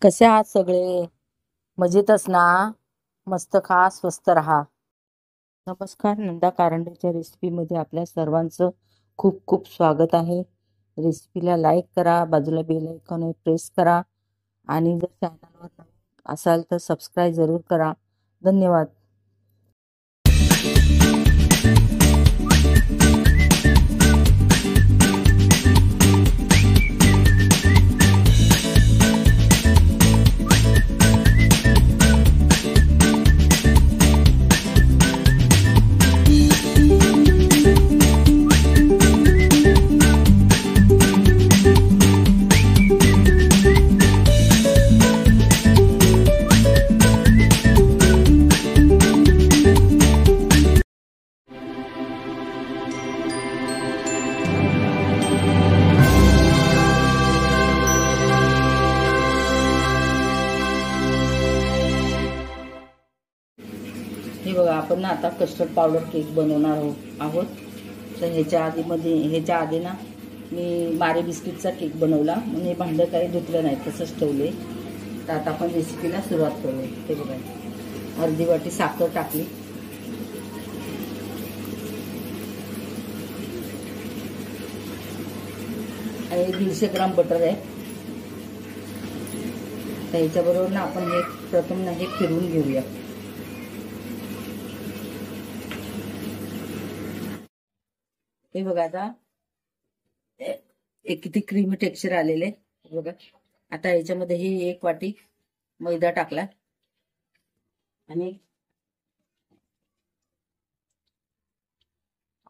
कसे आहात सगळे? मजेतच ना? मस्त खा, स्वस्त राहा. नमस्कार, नंदा कारंडेच्या रेसिपीमध्ये आपल्या सर्वांचं खूप खूप स्वागत आहे. रेसिपीला लाईक करा, बाजूला बेल आयकॉन प्रेस करा आणि जर चॅनलवर नवीन असाल तर सबस्क्राईब जरूर करा. धन्यवाद. हे बघा, आपण ना आता कस्टर्ड पावडर केक बनवणार आहोत. तर ह्याच्या आधी ना मी मारे बिस्किटचा केक बनवला, म्हणून हे भांडं काही धुतलं नाही, तसंच ठेवले. तर आता आपण रेसिपीला सुरुवात करूया. हे बघा, अर्धी वाटी साखर टाकली, आणि 150 ग्राम बटर आहे. तर ह्याच्याबरोबर ना आपण हे प्रथम ना हे फिरवून घेऊया. हे बघा, आता किती क्रीमी टेक्स्चर आलेले बघा. आता ह्याच्यामध्ये ही 1 वाटी मैदा टाकला आणि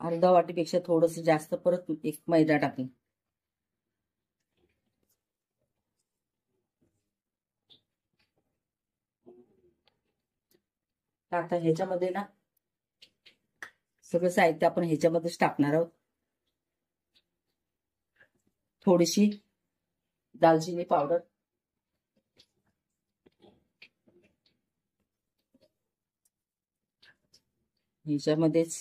अर्धा वाटीपेक्षा थोडस जास्त परत 1 मैदा टाकला. आता ह्याच्यामध्ये ना सगळं साहित्य आपण ह्याच्यामध्येच टाकणार आहोत. थोडीशी दालचिनी पावडर, ह्याच्यामध्येच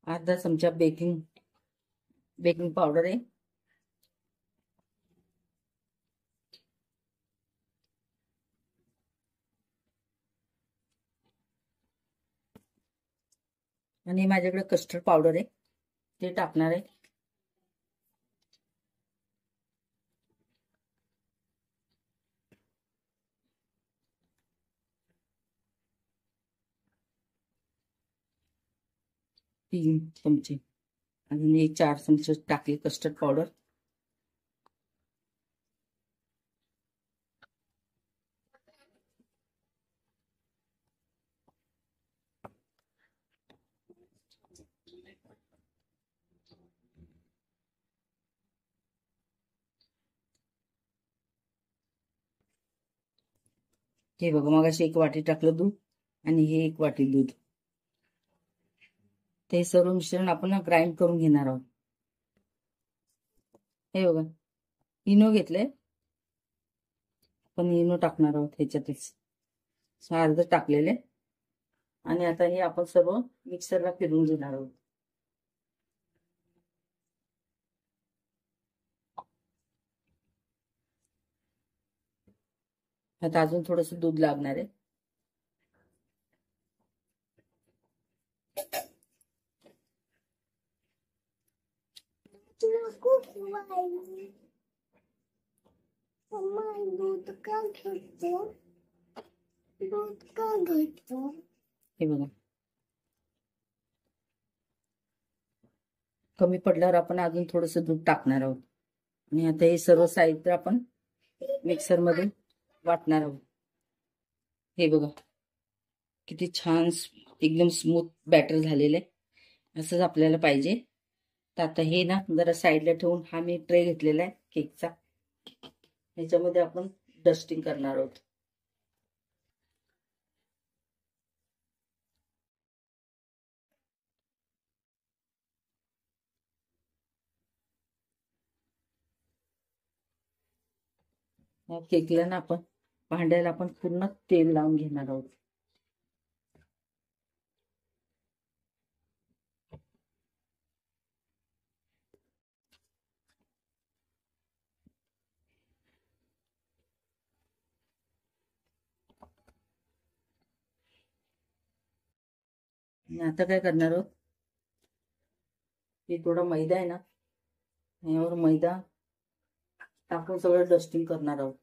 अर्धा चमचा बेकिंग पावडर आहे. आणि माझ्याकडे कस्टर्ड पावडर आहे, ते टाकणार आहे. तीन चमचे आणि 4 चमचे टाकले कस्टर्ड पावडर. हे बघा, मगाशी 1 वाटी टाकलं दूध आणि हे 1 वाटी दूध. ते सर्व मिश्रण आपण ग्राइंड करून घेणार आहोत. हे बघा, इनो घेतलंय, पण इनो टाकणार आहोत ह्याच्यातच. अर्ध टाकलेले आणि आता हे आपण सर्व मिक्सरला फिरवून घेणार आहोत. आता अजून थोडंसं दूध लागणार आहे. हे बघा, कमी पडल्यावर आपण अजून थोडंसं दूध टाकणार आहोत. आणि आता हे सर्व साहित्य आपण मिक्सर मध्ये वाटणार आहोत. हे बघा, किती छान एकदम स्मूथ बॅटर झालेलं आहे. असंच आपल्याला पाहिजे. तर आता हे ना जरा साईडला ठेवून हा मी ट्रे घेतलेला आहे केकचा, ह्याच्यामध्ये आपण डस्टिंग करणार आहोत. केकला ना आपण भांड्याला आपण पूर्ण तेल लावून घेणार आहोत. आणि आता काय करणार आहोत, हे थोडा मैदा आहे ना, यावर मैदा टाकून सगळं डस्टिंग करणार आहोत.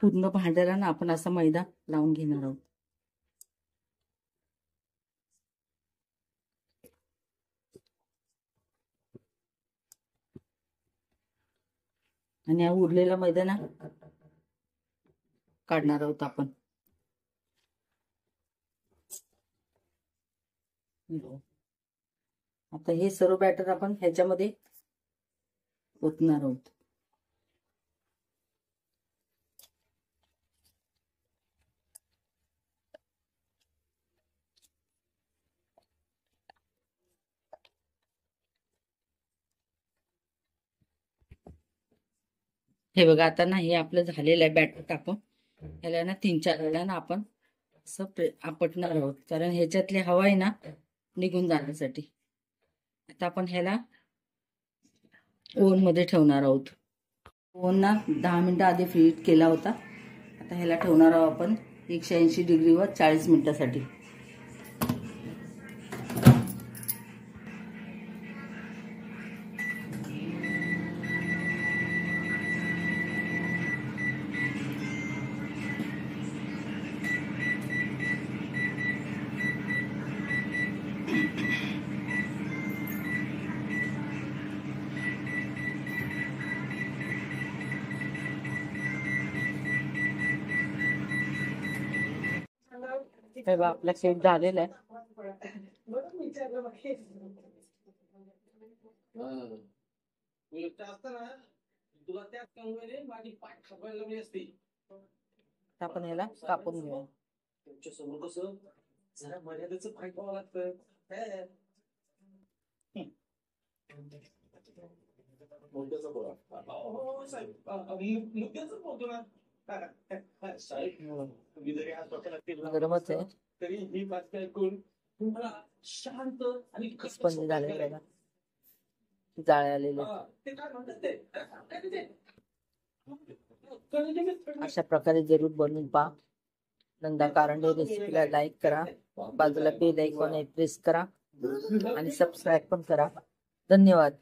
पूर्ण भांड्याला ना आपण असा मैदा लावून घेणार आहोत. आणि हा उरलेला मैदा ना काढणार आहोत आपण. आता हे सर्व बॅटर आपण ह्याच्यामध्ये ओतणार आहोत. हे बघा, आता ना हे आपलं झालेलं आहे बॅटर टाकून. ह्याला ना 3-4 वेळा ना आपण असं आपटणार आहोत, कारण ह्याच्यातली हवा आहे ना निघून जाण्यासाठी. आता आपण ह्याला ओव्हन मध्ये ठेवणार आहोत. ओव्हन ना 10 मिनिटं आधी फ्रीज केला होता. आता ह्याला ठेवणार आहोत आपण 180 डिग्रीवर 40 मिनिटासाठी. आपला केक झालेला आहे. आपण याला कापून घेऊ. तुमच्या समोर कसं जरा मर्यादेचं फाईट व्हावं लागतं. मुद्द्याचं बोला. हो साहेब, मुद्द्याचं बोलतो ना साहेब. तुम्ही जरी आज डोक्याला गरमच आहे तरी ही बातमी ऐकून तुम्हाला शांत आणि स्पंद झालेलं आहे. जाळे आलेले अशा प्रकारे जरूर बनवून पहा. नंदा कारंडे रेसिपीला लाईक करा, बाजूला बेल आयकॉन प्रेस करा आणि सबस्क्राईब पण करा. धन्यवाद.